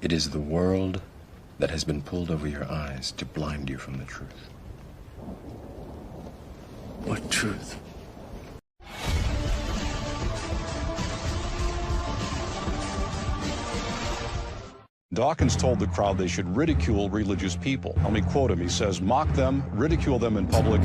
It is the world that has been pulled over your eyes to blind you from the truth. What truth? Dawkins told the crowd they should ridicule religious people. Let me quote him. He says, "Mock them, ridicule them in public.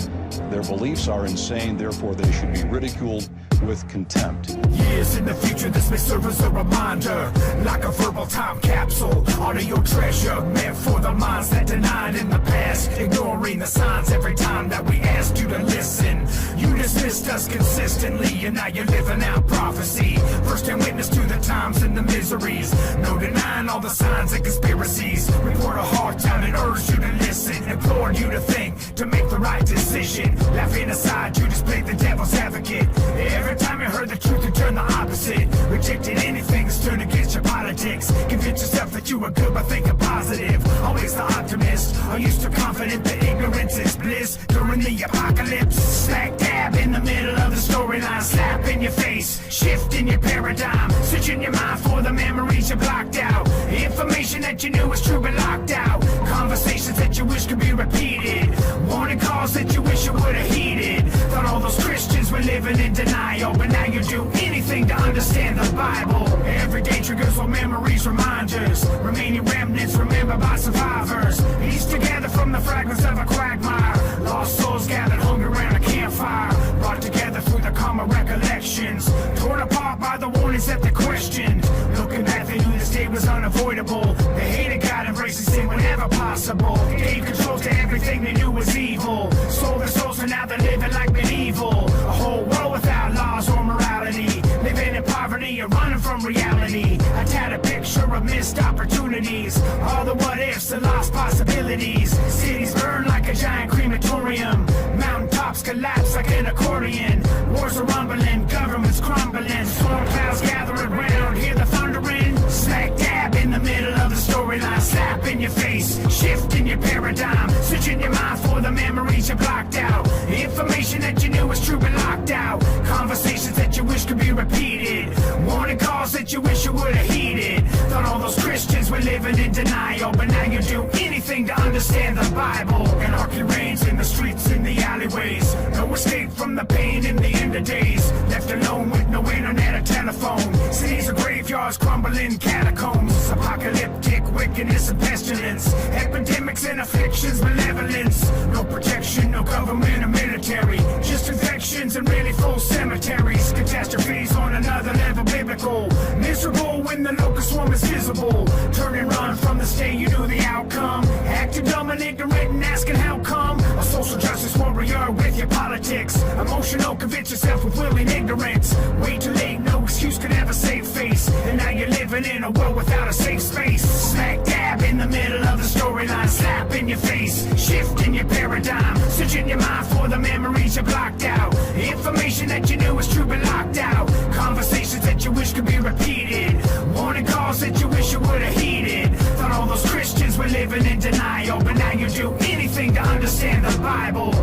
Their beliefs are insane, therefore they should be ridiculed with contempt." Years in the future, this may serve as a reminder, like a verbal time capsule. Honor your treasure, meant for the minds that denied in the past, ignoring the signs every time that we asked you to listen. You dismissed us consistently, and now you're living out prophecy. First-hand witness to the times and the miseries. No denying all the signs and conspiracies. We poured our hearts out and urged you to listen, implored you to think, to make the right decision. Laughing aside, you just played the devil's advocate. Every time you heard the truth, you turned the opposite. Rejected anything that stood against your politics. Convince yourself that you were good by thinking positive. Always the optimist, are used to confident that ignorance is bliss. During the apocalypse, smack dab in the middle of the storyline. Slap in your face, shift in your paradigm. Searching your mind for the memories you blocked out. Information that you knew was true but locked out. Conversations that you wish could be repeated. Warning calls that you wish you would have heeded. Thought all those Christians were living in denial, but now you do anything to understand the Bible. Every day triggers what memories, reminders. Remaining remnants remembered by survivors. Pieced together from the fragments of a quagmire. Lost souls gathered hungry around a campfire. Brought together through the common recollections. Torn apart by the warnings that they questioned. Looking back, they knew this day was unavoidable. They hated God, embracing sin whenever possible. Gave control to everything they knew was evil. Sold their souls and now they're living like medieval. A whole world without laws or morality. Living in poverty and running from reality. A tattered picture of missed opportunities. All the what ifs and lost possibilities. Cities burn like a giant crematorium. Mountaintops collapse like an accordion. Wars are rumbling, governments crumbling. Storm clouds gathering round, hear the thundering. Smack dab in the middle of the storyline. Slap in your face, shift in your paradigm. Searching your mind for the memories you blocked out. Information that you knew was true but locked out. Conversations that you wish could be repeated. Warning calls that you wish you would have heeded. Thought all those Christians were living in denial, but now you do anything to understand the Bible. Anarchy reigns in the streets, in the alleyways. No escape from the pain in the end of days. Left alone with no internet or telephone. Cities are graveyards, crumbling catacombs. Apocalyptic wickedness and pestilence. Epidemics and afflictions, malevolence. No protection, no government or military. Just infections and really full cemeteries. Catastrophes on another level biblical. Miserable when the locust swarm is visible. Turn and run from the state, you knew the outcome. Acting dumb and ignorant and asking how come. A social justice warrior with your politics. Emotional, convince yourself with willing ignorance. Way too late, no excuse could ever save face. And now you're living in a world without a safe space. Smack dab in the middle of the storyline. Slap in your face, shift in your paradigm. Searching your mind for the memories you blocked out. Information that you knew was true but locked out. Conversations that you wish could be repeated. Warning calls that you wish you would have heeded. Thought all those Christians were living in denial, but now you do anything to understand the Bible.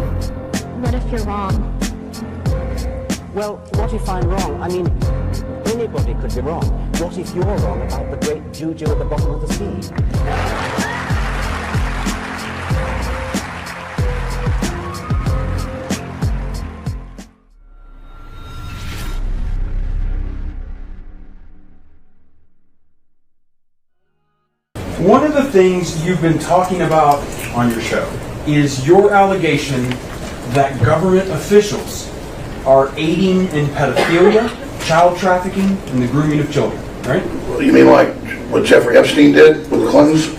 What if you're wrong? Well, what if I'm wrong? I mean, anybody could be wrong. What if you're wrong about the great juju at the bottom of the sea? One of the things you've been talking about on your show is your allegation that government officials are aiding in pedophilia, child trafficking, and the grooming of children, right? You mean like what Jeffrey Epstein did with the Clintons?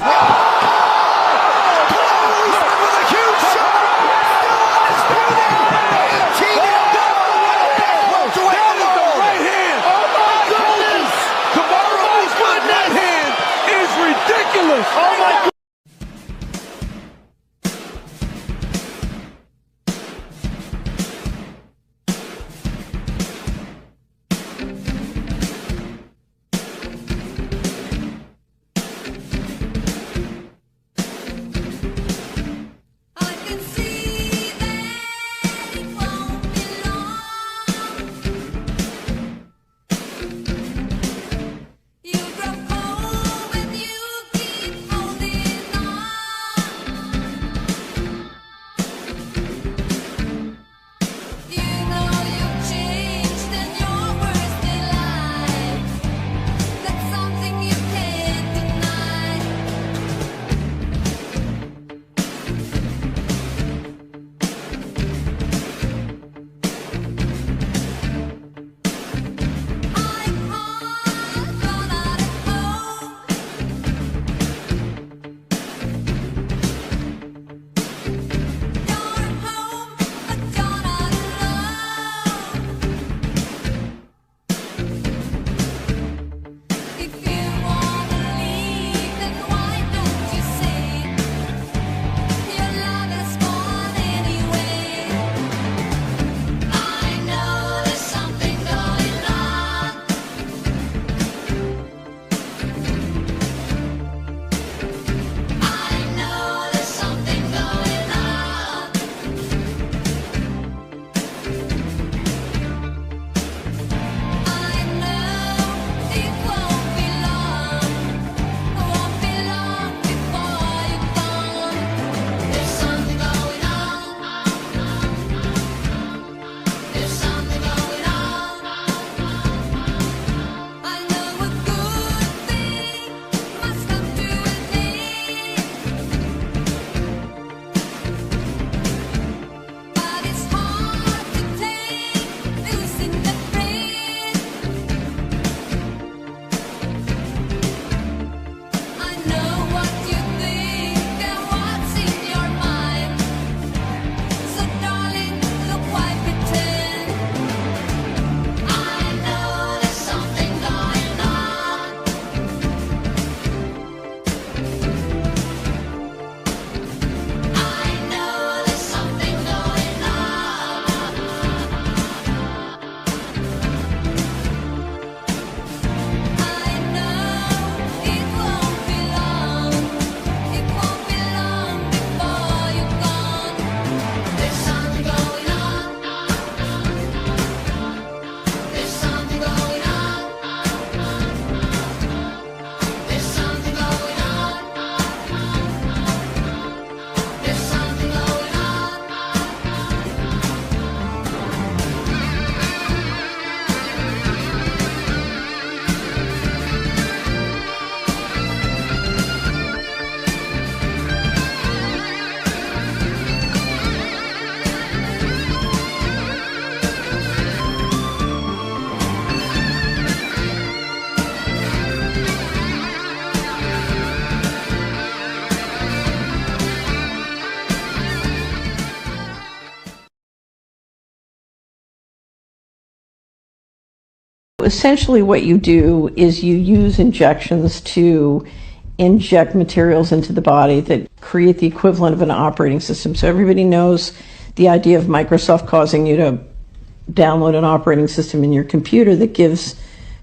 Essentially what you do is you use injections to inject materials into the body that create the equivalent of an operating system. So everybody knows the idea of Microsoft causing you to download an operating system in your computer that gives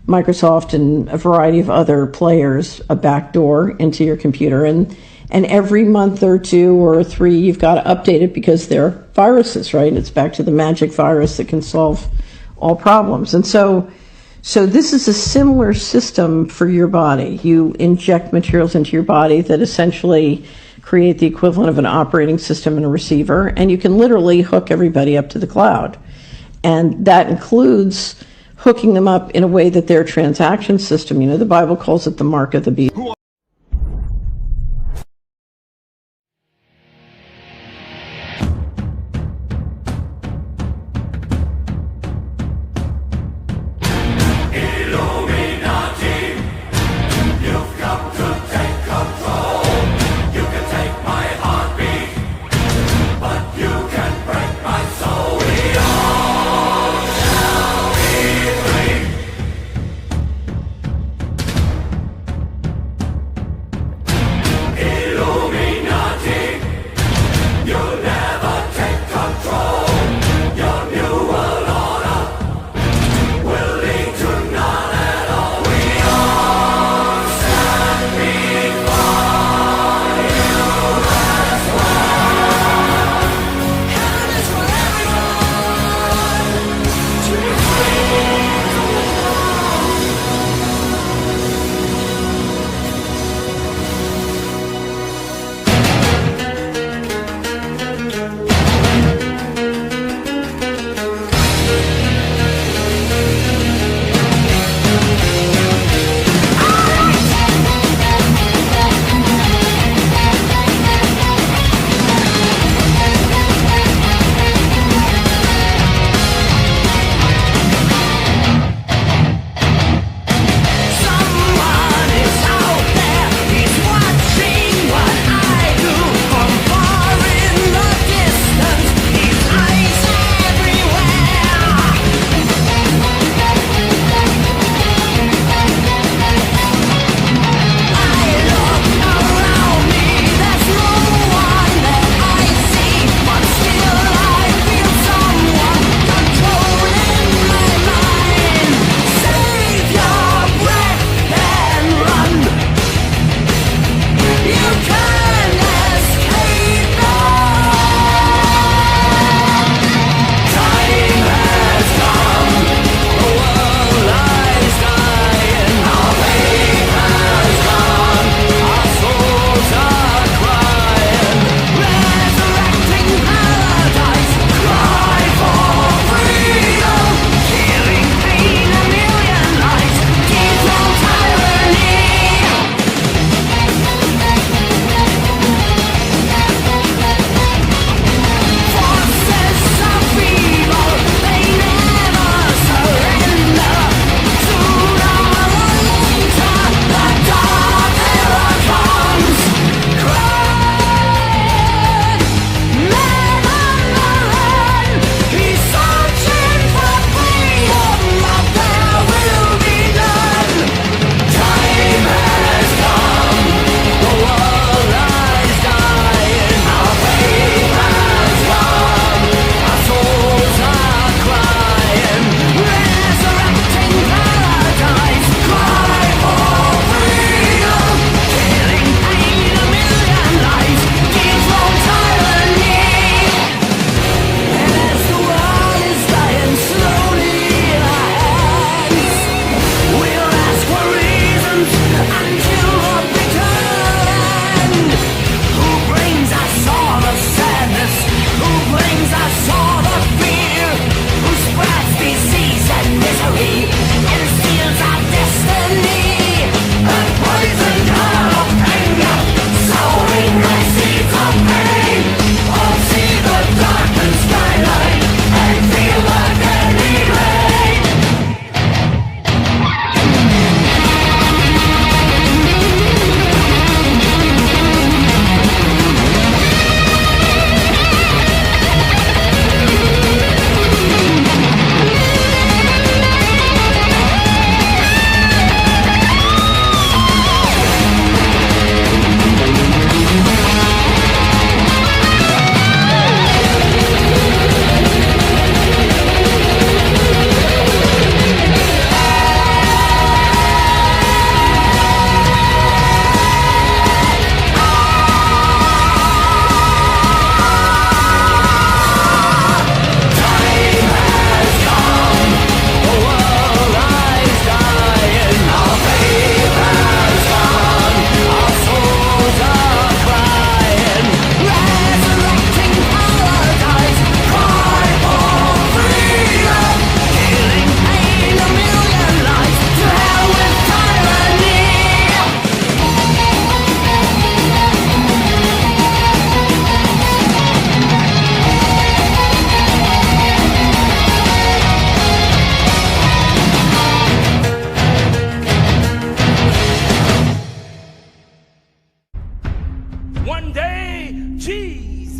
Microsoft and a variety of other players a backdoor into your computer. And every month or 2 or 3, you've got to update it because they're viruses, right? It's back to the magic virus that can solve all problems. And so this is a similar system for your body. You inject materials into your body that essentially create the equivalent of an operating system and a receiver, and you can literally hook everybody up to the cloud. And that includes hooking them up in a way that their transaction system, the Bible calls it the mark of the beast.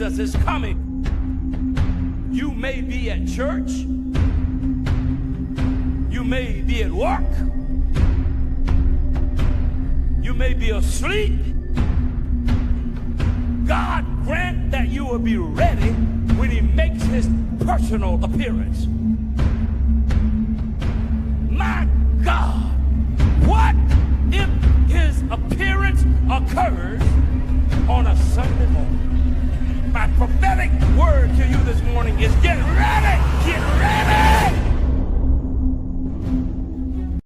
Jesus is coming. You may be at church. You may be at work. You may be asleep. God grant that you will be ready when he makes his personal appearance. My God, what if his appearance occurs on a Sunday morning? My prophetic word to you this morning is get ready, get ready.